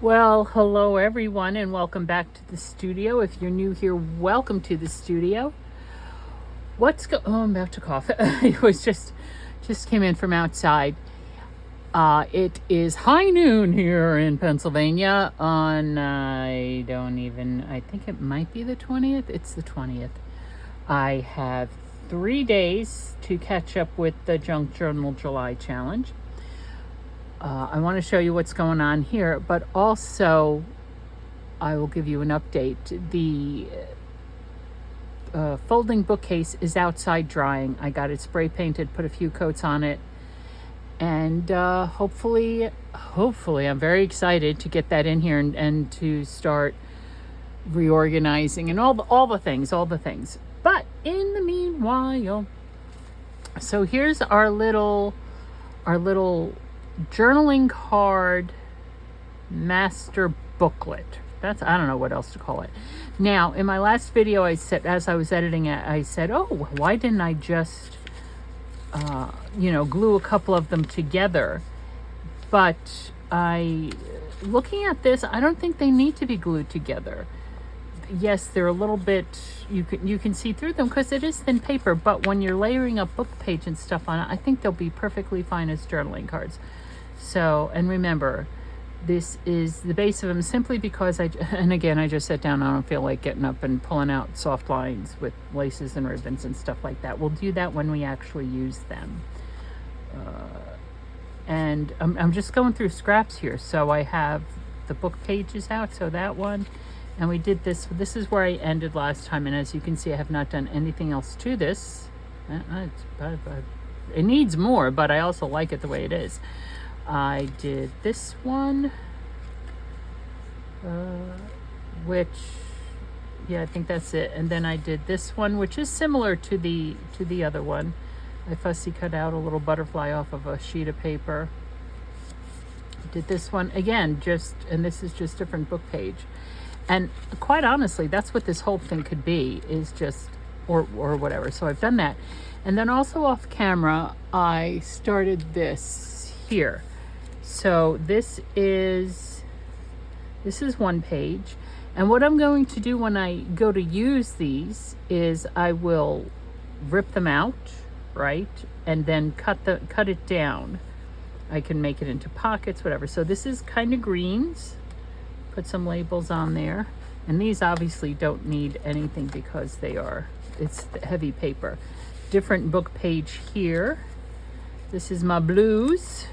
Well, hello everyone and welcome back to the studio. If you're new here, welcome to the studio. I'm about to cough. It was just came in from outside. It is high noon here in Pennsylvania on, I think it might be the 20th. It's the 20th. I have 3 days to catch up with the Junk Journal July Challenge. I want to show you what's going on here, but also I will give you an update. The folding bookcase is outside drying. I got it spray painted, put a few coats on it, and hopefully I'm very excited to get that in here and to start reorganizing and all the things. But in the meanwhile, so here's our little journaling card master booklet. I don't know what else to call it. Now, in my last video, I said, as I was editing it, I said, oh, why didn't I just, glue a couple of them together? But looking at this, I don't think they need to be glued together. Yes, they're a little bit, you can see through them because it is thin paper, but when you're layering up book page and stuff on it, I think they'll be perfectly fine as journaling cards. So, and remember, this is the base of them simply because I just sat down. I don't feel like getting up and pulling out soft lines with laces and ribbons and stuff like that. We'll do that when we actually use them. And I'm just going through scraps here. So I have the book pages out. So that one, and we did this. This is where I ended last time. And as you can see, I have not done anything else to this. It needs more, but I also like it the way it is. I did this one, which, yeah, I think that's it. And then I did this one, which is similar to the other one. I fussy cut out a little butterfly off of a sheet of paper. I did this one again, and this is just different book page. And quite honestly, that's what this whole thing could be, is just, or whatever. So I've done that. And then also off camera, I started this here. So this is one page, and what I'm going to do when I go to use these is I will rip them out, right, and then cut it down. I can make it into pockets, whatever. So this is kind of greens. Put some labels on there, and these obviously don't need anything because it's heavy paper. Different book page here. This is my blues.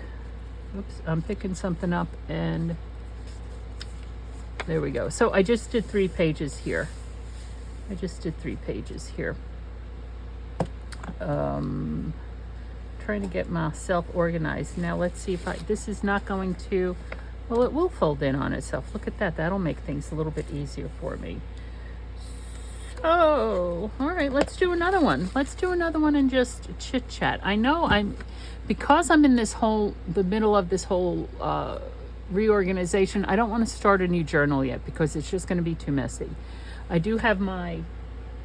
Oops, I'm picking something up, and there we go. So I just did 3 pages here. Trying to get myself organized. Now let's see if this is not going to, well, it will fold in on itself. Look at that. That'll make things a little bit easier for me. So, all right, let's do another one. And just chit chat. I know because I'm in the middle of this whole reorganization, I don't want to start a new journal yet because it's just going to be too messy. I do have my,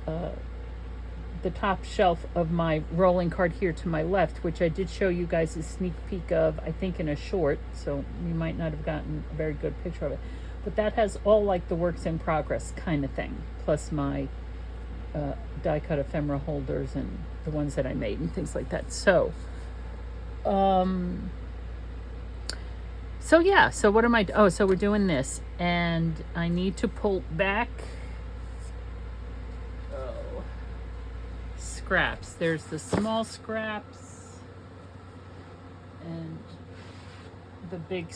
the top shelf of my rolling card here to my left, which I did show you guys a sneak peek of, I think in a short, so you might not have gotten a very good picture of it. But that has all like the works in progress kind of thing, plus my die cut ephemera holders and the ones that I made and things like that. So yeah, so what am I, so we're doing this, and I need to pull back scraps. There's the small scraps and the big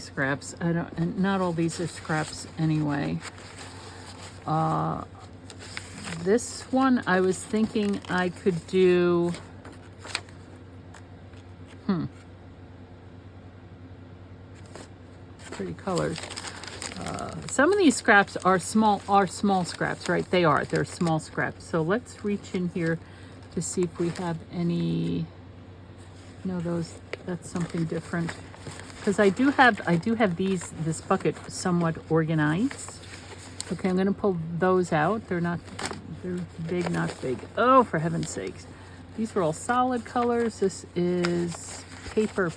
scraps. And not all these are scraps anyway. This one I was thinking I could do, pretty colors. Some of these scraps are small scraps, right? They're small scraps. So let's reach in here to see if we have any, that's something different. Because I do have this bucket somewhat organized. Okay, I'm gonna pull those out. They're big, not big. Oh, for heaven's sakes. These are all solid colors. This is paper.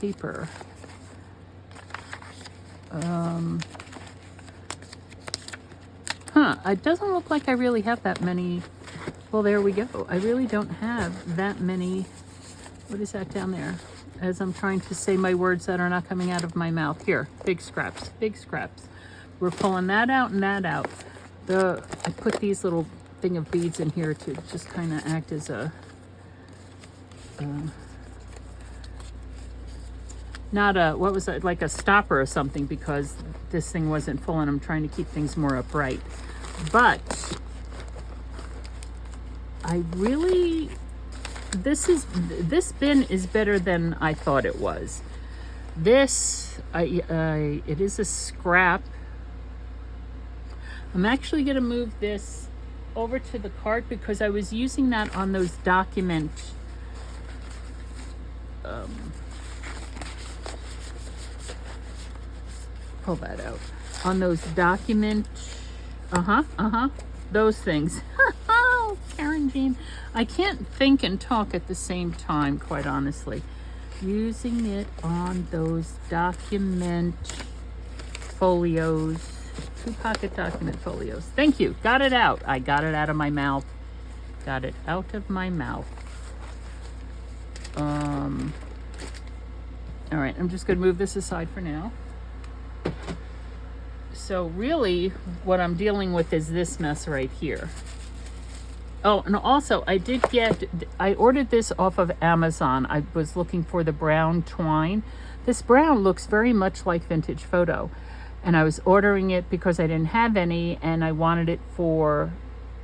paper. It doesn't look like I really have that many. Well, there we go. I really don't have that many. What is that down there? As I'm trying to say my words that are not coming out of my mouth. Here, big scraps, big scraps. We're pulling that out and that out. I put these little thing of beads in here to just kind of act as a, not a, what was it, like a stopper or something, because this thing wasn't full and I'm trying to keep things more upright. But I really, this bin is better than I thought it was. This, it is a scrap. I'm actually going to move this over to the cart because I was using that on those document pull that out on those document those things. Oh, Karynjean, I can't think and talk at the same time, quite honestly. Using it on those document folios, 2-pocket document folios. Thank you. Got it out. I got it out of my mouth. Got it out of my mouth. All right, I'm just going to move this aside for now. So really, what I'm dealing with is this mess right here. Oh, and also I ordered this off of Amazon. I was looking for the brown twine. This brown looks very much like vintage photo. And I was ordering it because I didn't have any, and I wanted it for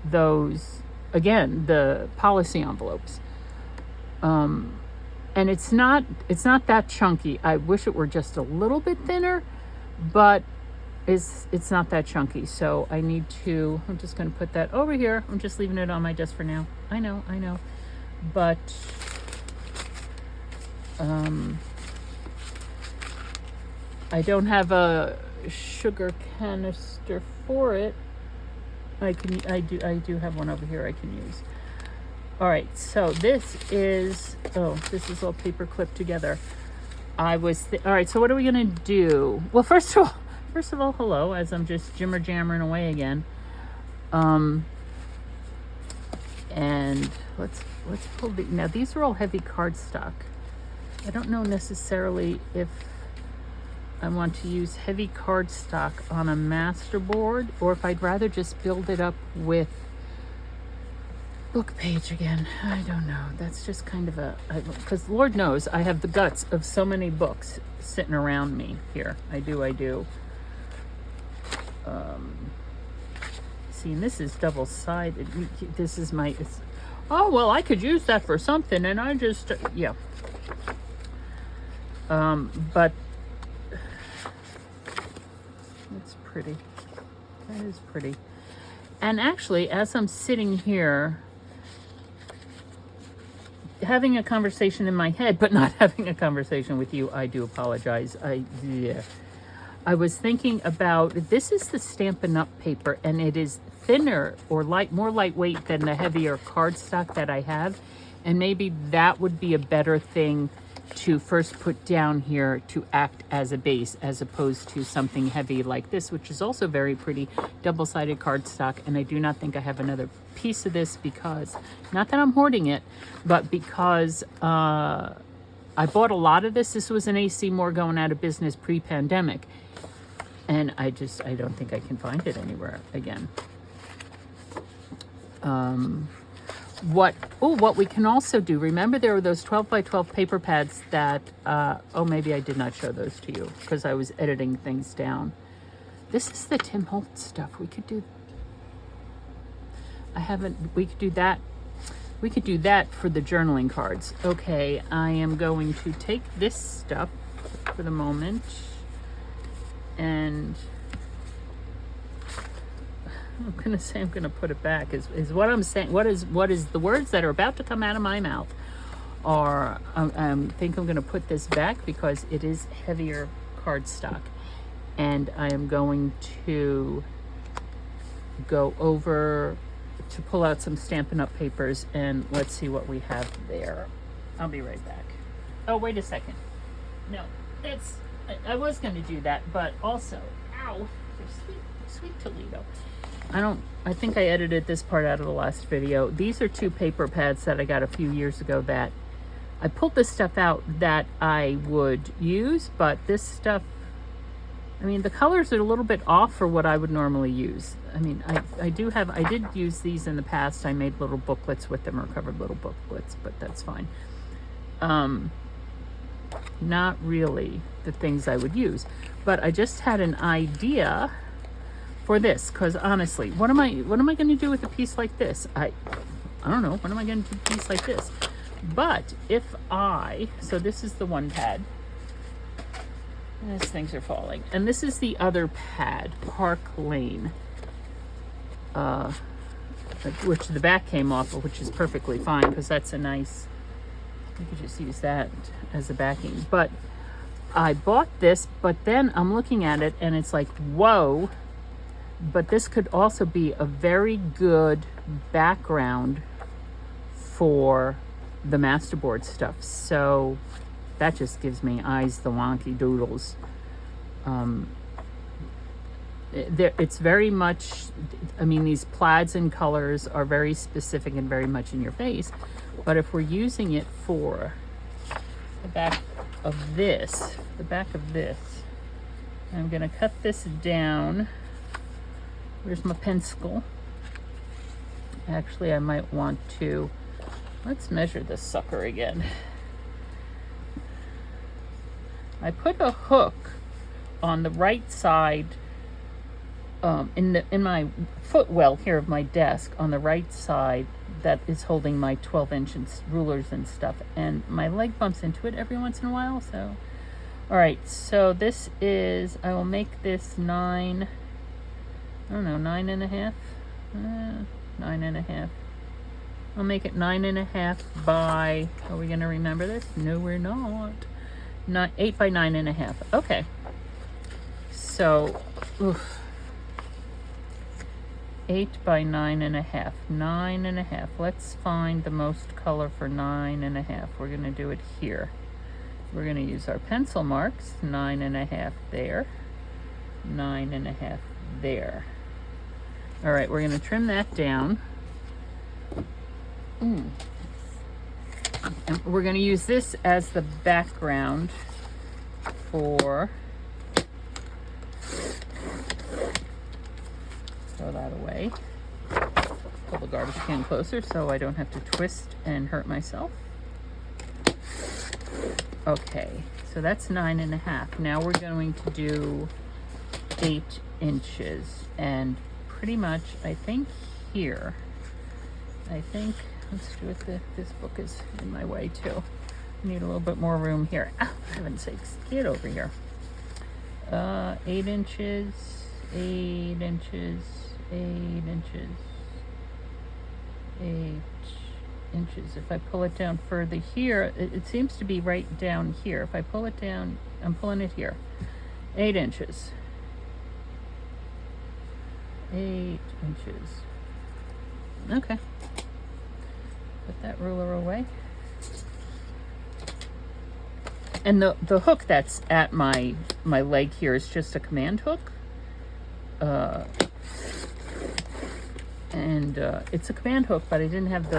those, again, the policy envelopes. And it's not that chunky. I wish it were just a little bit thinner, but it's not that chunky. So I need to, I'm just going to put that over here. I'm just leaving it on my desk for now. I know. But I don't have a sugar canister for it. I do have one over here I can use. All right, so this is all paper clipped together. All right, so what are we gonna do? Well, first of all, hello, as I'm just jammering away again. And let's pull now these are all heavy cardstock. I don't know necessarily if I want to use heavy cardstock on a Masterboard, or if I'd rather just build it up with book page again. I don't know. That's just kind of because Lord knows I have the guts of so many books sitting around me here. I do. See, and this is double-sided. This is oh, well, I could use that for something, and I just, yeah. But it's pretty. That is pretty. And actually, as I'm sitting here having a conversation in my head, but not having a conversation with you, I do apologize. I was thinking about, this is the Stampin' Up! Paper, and it is thinner or more lightweight than the heavier cardstock that I have. And maybe that would be a better thing to first put down here to act as a base, as opposed to something heavy like this, which is also very pretty, double-sided cardstock. And I do not think I have another piece of this because, not that I'm hoarding it, but because I bought a lot of this. This was an AC Moore going out of business pre-pandemic. And I don't think I can find it anywhere again. What we can also do, remember there were those 12 by 12 paper pads that, maybe I did not show those to you because I was editing things down. This is the Tim Holtz stuff. We could do that. We could do that for the journaling cards. Okay, I am going to take this stuff for the moment. And I'm gonna put it back is what I'm saying. What is the words that are about to come out of my mouth are, I think I'm gonna put this back because it is heavier cardstock. And I am going to go over to pull out some Stampin' Up! Papers, and let's see what we have there. I'll be right back. Oh, wait a second. no, that's, I was going to do that, but also, ow, for sweet Toledo. I think I edited this part out of the last video. These are 2 paper pads that I got a few years ago that I pulled this stuff out that I would use, but this stuff, I mean, the colors are a little bit off for what I would normally use. I mean, I did use these in the past. I made little booklets with them, or covered little booklets, but that's fine. Not really the things I would use, but I just had an idea for this, because honestly, what am I going to do with a piece like this? I don't know. What am I going to do with a piece like this? But if so this is the one pad. These things are falling. And this is the other pad, Park Lane, which the back came off of, which is perfectly fine, because that's a nice, you could just use that as a backing. But I bought this, but then I'm looking at it and it's like, whoa, but this could also be a very good background for the Masterboard stuff. So that just gives me eyes the wonky doodles. It's very much, I mean, these plaids and colors are very specific and very much in your face. But if we're using it for the back of this, I'm going to cut this down. Where's my pencil? Actually, I might want to, let's measure this sucker again. I put a hook on the right side, in my footwell here of my desk, on the right side, that is holding my 12-inch rulers and stuff, and my leg bumps into it every once in a while. So, all right, so this is, I will make this 9, I don't know, 9.5, 9.5. I'll make it 9.5 by, are we going to remember this? No, we're not. 8 by 9.5. Okay. So, 8 by 9.5. 9.5. Let's find the most color for 9.5. We're going to do it here. We're going to use our pencil marks. 9.5 there. 9.5 there. All right, we're going to trim that down. And we're going to use this as the background for, throw that away, pull the garbage can closer so I don't have to twist and hurt myself. Okay, so that's 9.5. Now we're going to do 8 inches, and pretty much, I think here, let's do it, this book is in my way too. I need a little bit more room here. Oh, for heaven's sakes, get over here. 8 inches, 8 inches, 8 inches, 8 inches. If I pull it down further here, it seems to be right down here. If I pull it down, I'm pulling it here. 8 inches. 8 inches. Okay. Put that ruler away. And the hook that's at my leg here is just a command hook. It's a command hook, but I didn't have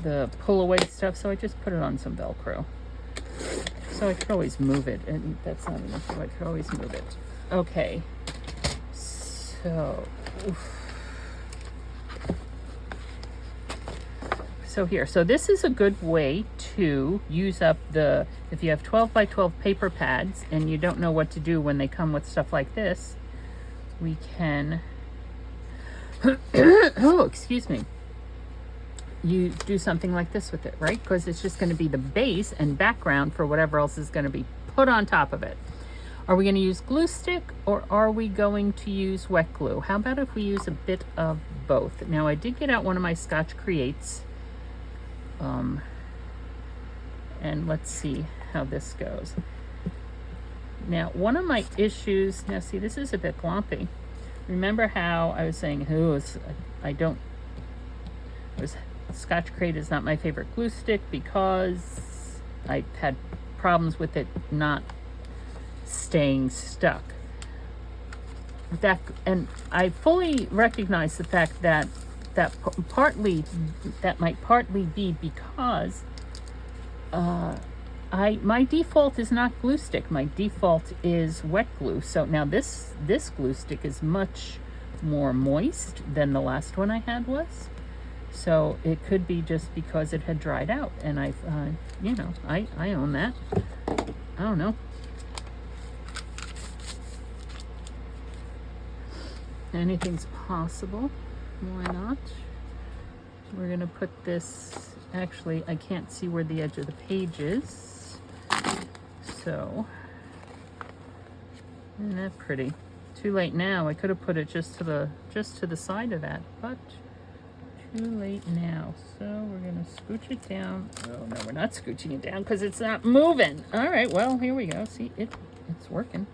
the pull away stuff, so I just put it on some Velcro. So I could always move it, and that's not an issue. I could always move it. Okay. So, so here, so this is a good way to use up if you have 12 by 12 paper pads and you don't know what to do when they come with stuff like this, we can, oh, excuse me, you do something like this with it, right? Because it's just going to be the base and background for whatever else is going to be put on top of it. Are we going to use glue stick, or are we going to use wet glue? How about if we use a bit of both? Now, I did get out one of my Scotch Creates, and let's see how this goes. Now, one of my issues, now see, this is a bit glompy. Remember how I was saying, Scotch Crate is not my favorite glue stick because I had problems with it not staying stuck. That, and I fully recognize the fact that that might partly be because my default is not glue stick. My default is wet glue. So now this glue stick is much more moist than the last one I had was. So it could be just because it had dried out, and I own that. I don't know. Anything's possible. Why not? We're gonna put this, actually, I can't see where the edge of the page is. So, isn't that pretty? Too late now. I could have put it just to the side of that, but too late now. So we're gonna scooch it down. Oh no, we're not scooching it down because it's not moving. All right, well, here we go. See, it's working.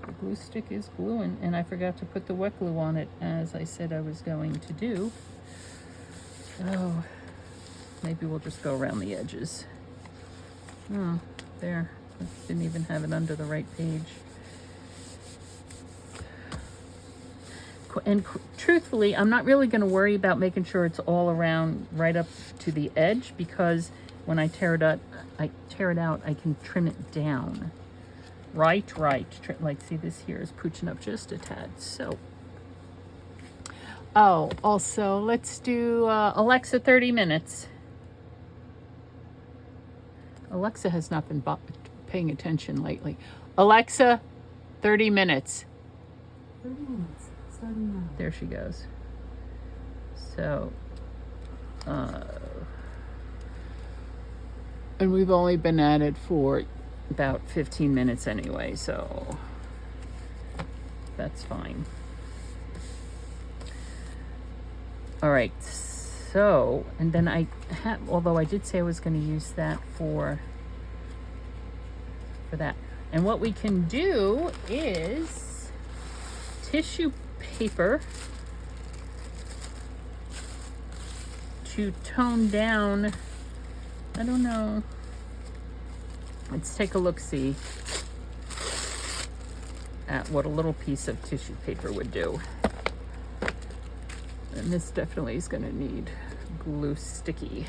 The glue stick is gluing, and I forgot to put the wet glue on it as I said I was going to do. So maybe we'll just go around the edges. Oh, there. I didn't even have it under the right page. And truthfully, I'm not really going to worry about making sure it's all around right up to the edge, because when I tear it out, I can trim it down. Right. Like, see, this here is pooching up just a tad. So, oh, also, let's do Alexa 30 minutes. Alexa has not been paying attention lately. Alexa, 30 minutes. 30 minutes. Starting now. There she goes. So, and we've only been at it for about 15 minutes anyway, so that's fine. All right, so, and then I have, although I did say I was going to use that for that. And what we can do is tissue paper to tone down, I don't know. Let's take a look-see at what a little piece of tissue paper would do. And this definitely is going to need glue sticky.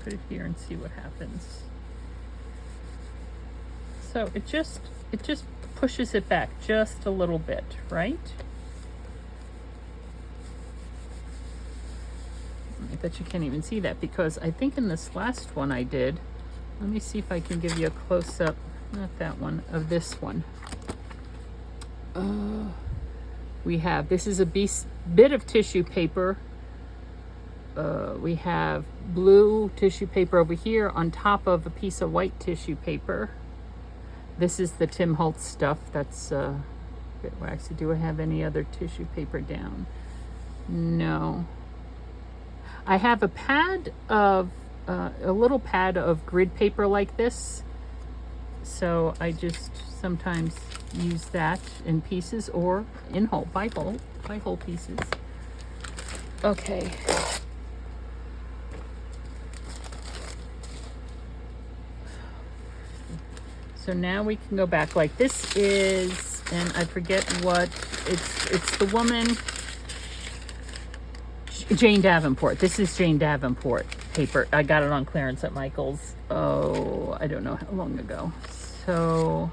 Put it here and see what happens. So it just pushes it back just a little bit, right? I bet you can't even see that, because I think in this last one I did, let me see if I can give you a close-up, not that one, of this one. We have, this is a bit of tissue paper. We have blue tissue paper over here on top of a piece of white tissue paper. This is the Tim Holtz stuff. That's a bit waxy. Do I have any other tissue paper down? No. I have a pad of, a little pad of grid paper like this. So I just sometimes use that in pieces or in whole, by whole pieces. Okay. So now we can go back. Like, this is, and I forget what, it's the woman, Jane Davenport. This is Jane Davenport paper. I got it on clearance at Michael's, oh, I don't know how long ago. So,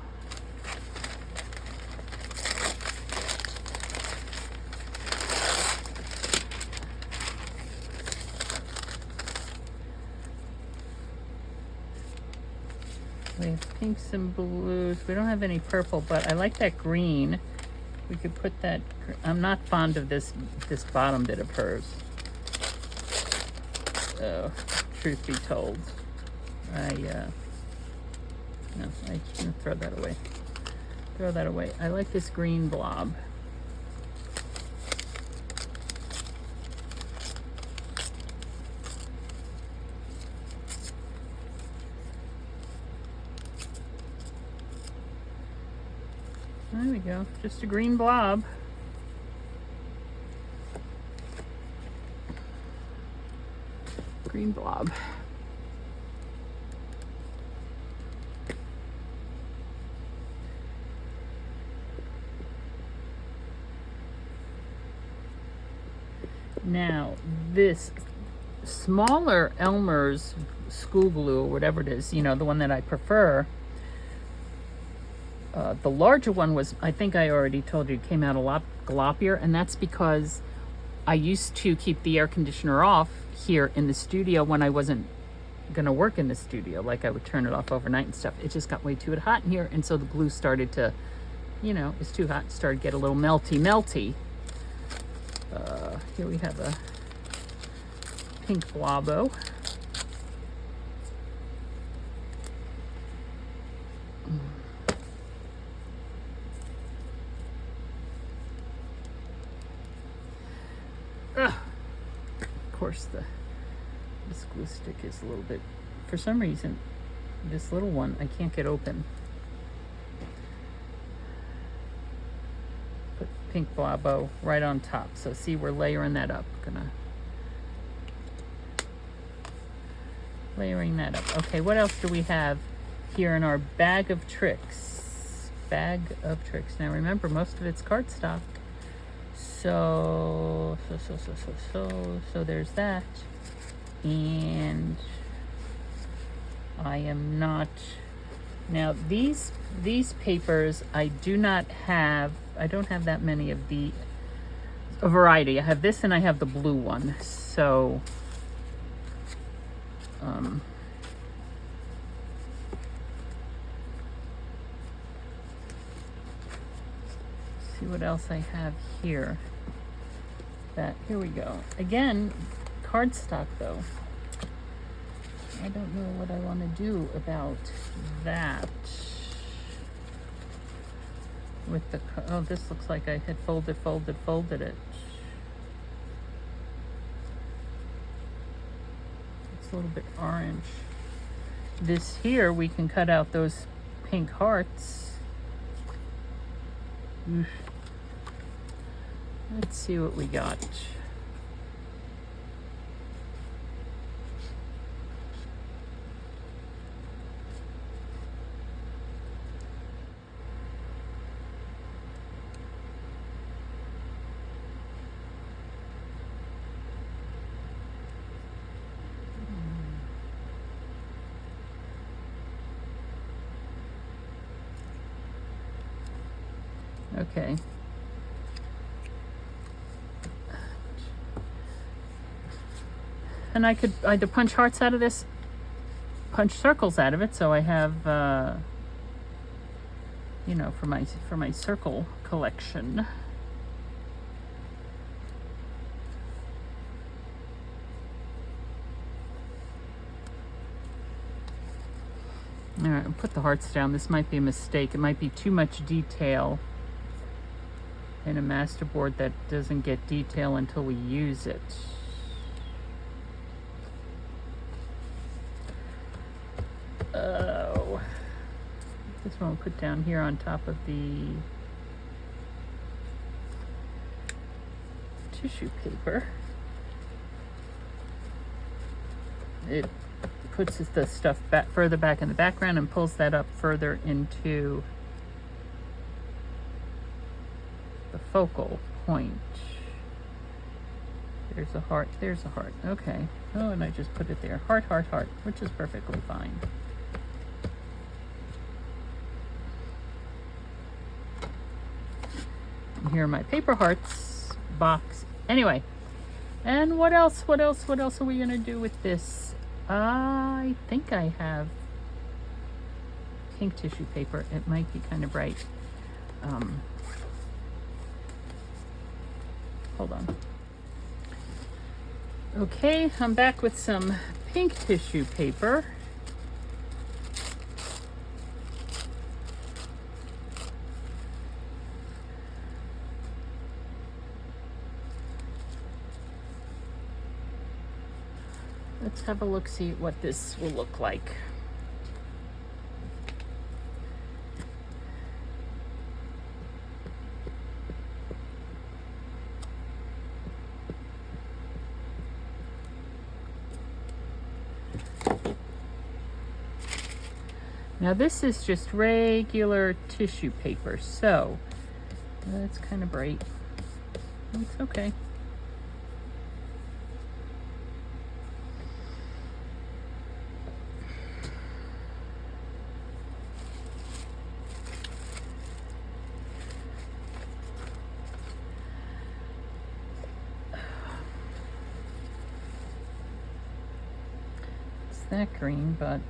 we have pinks and blues. We don't have any purple, but I like that green. We could put that, I'm not fond of this bottom bit of hers. Oh, truth be told. No, I can't throw that away. Throw that away. I like this green blob. you go. Just a green blob. Green blob. Now, this smaller Elmer's school glue, or whatever it is, you know, the one that I prefer, the larger one was, I think I already told you, came out a lot gloppier, and that's because I used to keep the air conditioner off here in the studio when I wasn't going to work in the studio. Like, I would turn it off overnight and stuff. It just got way too hot in here, and so the glue started to, you know, it's too hot, started to get a little melty. Here we have a pink blobbo. Of course, this glue stick is a little bit, for some reason, this little one I can't get open. Put pink blobbo right on top. So see, we're layering that up. Layering that up. Okay, what else do we have here in our bag of tricks? Bag of tricks. Now remember, most of it's cardstock. So there's that. And I am not, now these papers, I don't have that many of a variety. I have this and I have the blue one. So see what else I have here. Here we go. Again, cardstock though. I don't know what I want to do about that. With the, oh, this looks like I had folded it. It's a little bit orange. This here, we can cut out those pink hearts. Let's see what we got. Okay. And I could punch hearts out of this, punch circles out of it, so I have, you know, for my circle collection. All right, I'll put the hearts down. This might be a mistake. It might be too much detail in a Masterboard that doesn't get detail until we use it. Oh, this one we'll put down here on top of the tissue paper. It puts the stuff further back in the background and pulls that up further into the focal point. There's a heart, there's a heart. Okay. Oh, and I just put it there. Heart, heart, heart, which is perfectly fine. And here are my paper hearts box. Anyway, and what else are we gonna do with this? I think I have pink tissue paper. It might be kind of bright. Hold on. Okay, I'm back with some pink tissue paper. Let's have a look, see what this will look like. Now this is just regular tissue paper, so that's kind of bright. It's okay. It's that green, but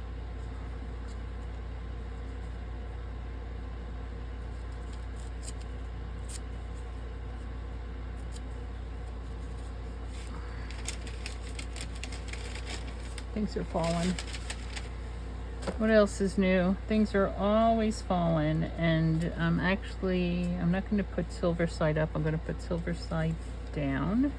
things are falling. What else is new? Things are always falling, and I'm not going to put silver side up. I'm going to put silver side down.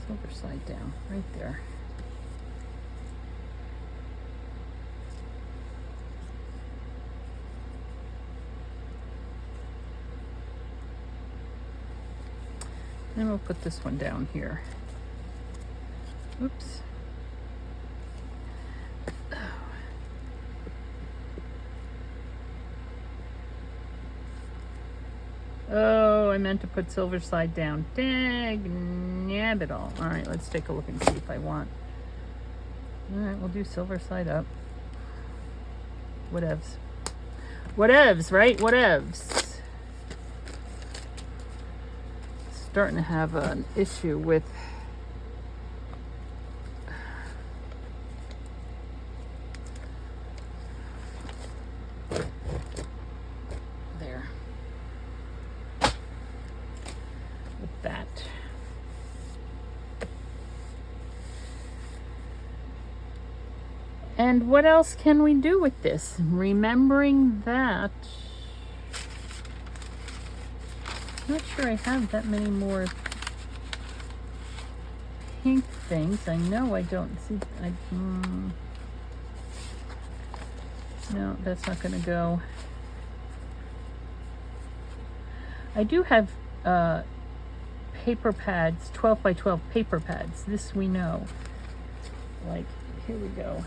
Silver side down, right there. Then we'll put this one down here. Oops. Oh, I meant to put silver side down. Dang, nab it all. All right, let's take a look and see if I want. All right, we'll do silver side up. Whatevs. Whatevs, right? Whatevs. Starting to have an issue with that. And what else can we do with this? Remembering that, I'm not sure I have that many more pink things. I know I don't see, no, that's not gonna go. I do have paper pads, 12 by 12 paper pads. This we know. Like, here we go.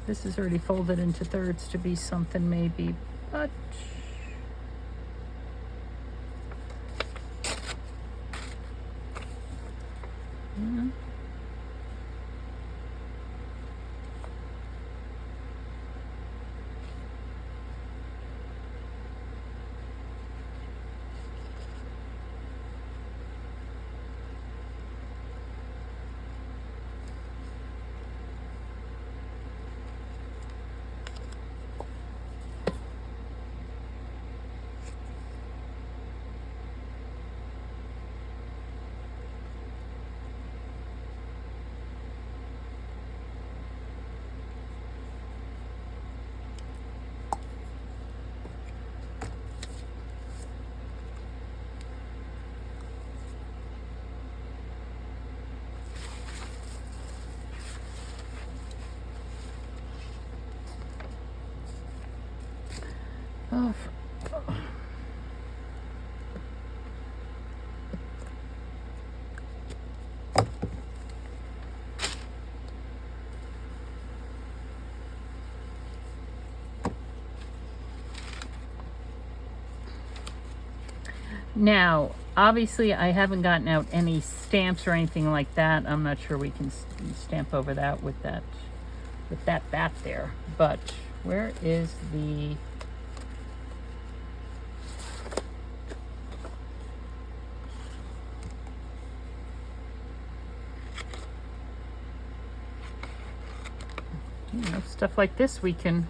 This is already folded into thirds to be something maybe, but yeah. Oh, now, obviously, I haven't gotten out any stamps or anything like that. I'm not sure we can stamp over that with that bat there. But where is the... You know, stuff like this we can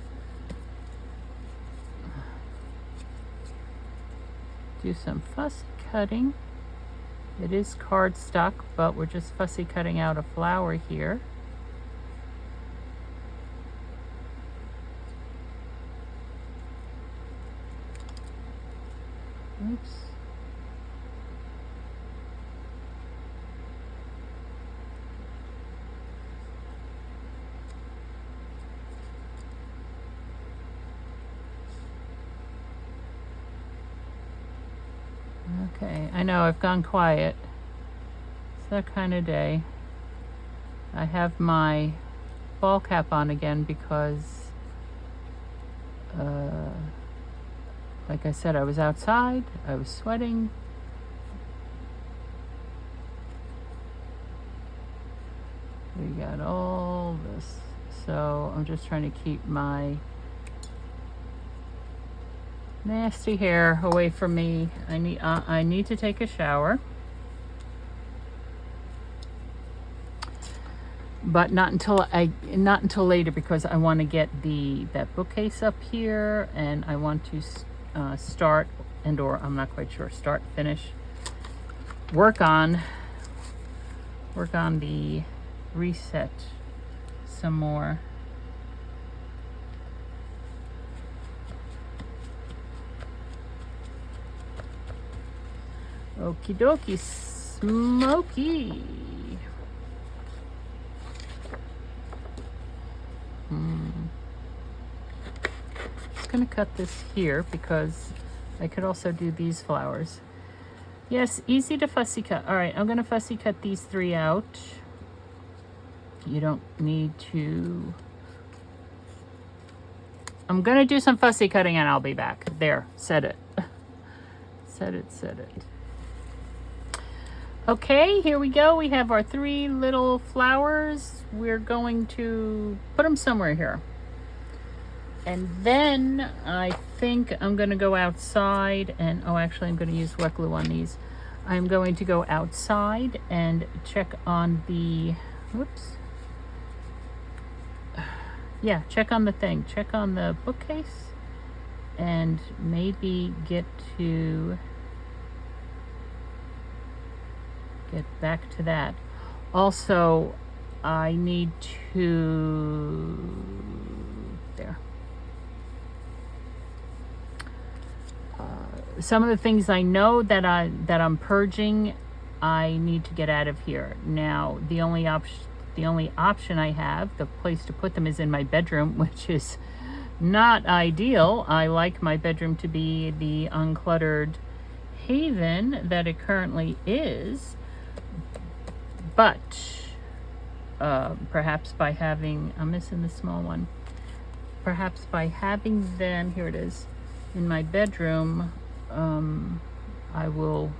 do some fussy cutting. It is cardstock, but we're just fussy cutting out a flower here. Oops. Okay, I know I've gone quiet. It's that kind of day. I have my ball cap on again because, like I said, I was outside, I was sweating. We got all this, so I'm just trying to keep my nasty hair away from me. I need to take a shower, but not until later, because I want to get that bookcase up here, and I want to start, and or I'm not quite sure, finish work on the reset some more. Okie dokie, smoky. Just gonna cut this here because I could also do these flowers. Yes, easy to fussy cut. All right, I'm gonna fussy cut these 3 out. You don't need to. I'm gonna do some fussy cutting and I'll be back. There, said it. Said it. Okay, here we go. We have our 3 little flowers. We're going to put them somewhere here. And then I think I'm gonna go outside and, oh, actually I'm gonna use wet glue on these. I'm going to go outside and check on the, whoops. Yeah, check on the thing. Check on the bookcase and maybe get back to that. Also, I need to, there. Some of the things I know that I'm purging, I need to get out of here. Now, the only option I have, the place to put them, is in my bedroom, which is not ideal. I like my bedroom to be the uncluttered haven that it currently is. But perhaps by having, I'm missing the small one, perhaps by having them, here it is, in my bedroom, I will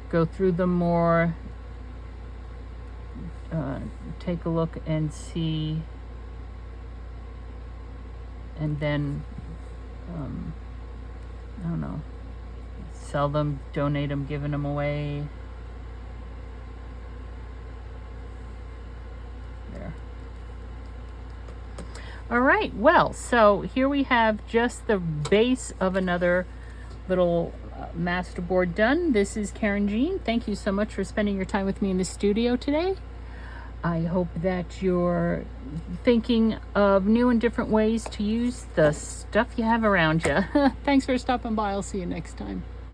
go through them more, take a look and see, and then, I don't know, sell them, donate them, giving them away. There. All right, well, so here we have just the base of another little masterboard done. This is Karynjean. Thank you so much for spending your time with me in the studio today. I hope that you're thinking of new and different ways to use the stuff you have around you. Thanks for stopping by. I'll see you next time.